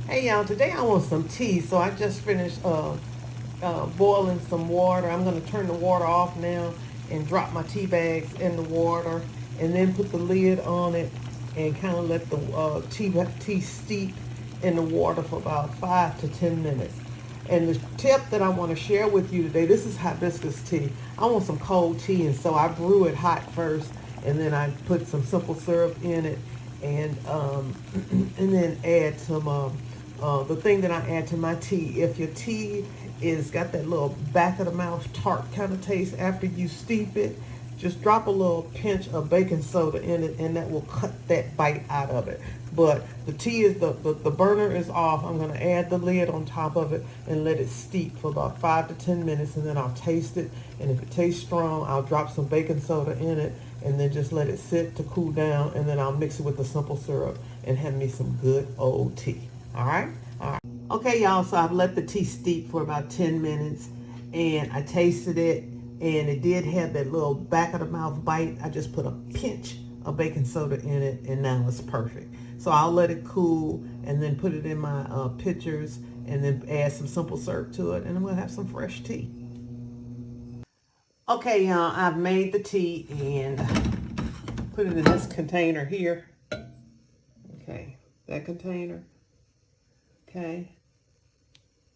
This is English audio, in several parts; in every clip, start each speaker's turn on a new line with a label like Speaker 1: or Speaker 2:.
Speaker 1: Hey y'all, today I want some tea. So I just finished boiling some water. I'm going to turn the water off now and drop my tea bags in the water and then put the lid on it and kind of let the tea steep in the water for about 5 to 10 minutes. And the tip that I want to share with you today, this is hibiscus tea. I want some cold tea, and so I brew it hot first, and then I put some simple syrup in it, and and then add some the thing that I add to my tea. If your tea is got that little back of the mouth tart kind of taste after you steep it, just drop a little pinch of baking soda in it, and that will cut that bite out of it. But the tea is the burner is off. I'm going to add the lid on top of it and let it steep for about 5 to 10 minutes, and then I'll taste it. And if it tastes strong, I'll drop some baking soda in it, and then just let it sit to cool down, and then I'll mix it with the simple syrup and have me some good old tea. All right? All right. Okay, y'all, so I've let the tea steep for about 10 minutes, and I tasted it, and it did have that little back of the mouth bite. I just put a pinch of baking soda in it, and now it's perfect. So I'll let it cool and then put it in my pitchers and then add some simple syrup to it, and I'm going to have some fresh tea. Okay, y'all, I've made the tea and put it in this container here. Okay, that container. Okay.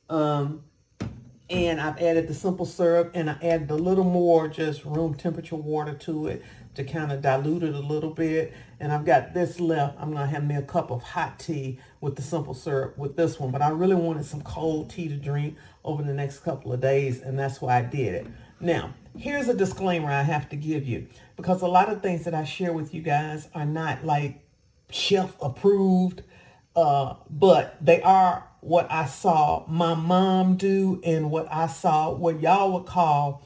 Speaker 1: And I've added the simple syrup, and I added a little more just room temperature water to it to kind of dilute it a little bit. And I've got this left. I'm going to have me a cup of hot tea with the simple syrup with this one. But I really wanted some cold tea to drink over the next couple of days, and that's why I did it. Now, here's a disclaimer I have to give you, because a lot of things that I share with you guys are not like chef approved, but they are what I saw my mom do and what I saw what y'all would call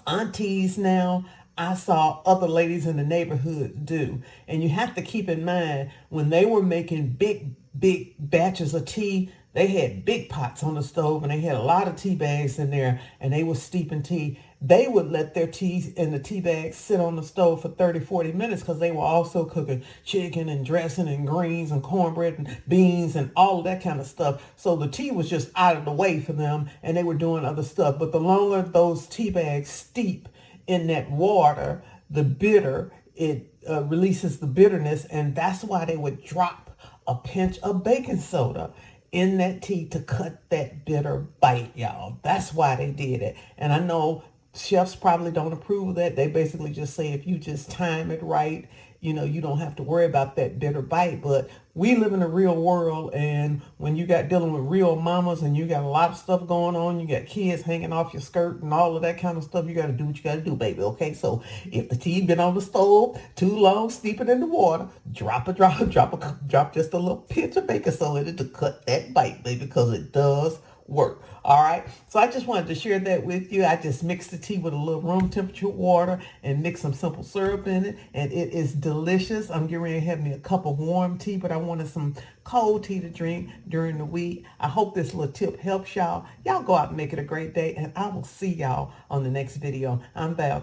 Speaker 1: aunties now. I saw other ladies in the neighborhood do. And you have to keep in mind, when they were making big batches of tea, they had big pots on the stove, and they had a lot of tea bags in there, and they were steeping tea. They would let their tea in the tea bags sit on the stove for 30, 40 minutes, because they were also cooking chicken and dressing and greens and cornbread and beans and all of that kind of stuff. So the tea was just out of the way for them, and they were doing other stuff. But the longer those tea bags steep in that water, the bitter, it releases the bitterness, and that's why they would drop a pinch of baking soda in that tea to cut that bitter bite, y'all. That's why they did it. And I know chefs probably don't approve of that. They basically just say if you just time it right, you don't have to worry about that bitter bite. But we live in a real world, and when you got dealing with real mamas and you got a lot of stuff going on, you got kids hanging off your skirt and all of that kind of stuff, you got to do what you got to do, baby. Okay, so if the tea been on the stove too long, steep it in the water, drop just a little pinch of baking soda in it to cut that bite, baby, because it does work. All right, so I just wanted to share that with you. I just mixed the tea with a little room temperature water and mixed some simple syrup in it, and it is delicious. I'm getting ready to have me a cup of warm tea, but I wanted some cold tea to drink during the week. I hope this little tip helps y'all. Y'all go out and make it a great day, and I will see y'all on the next video. I'm Val.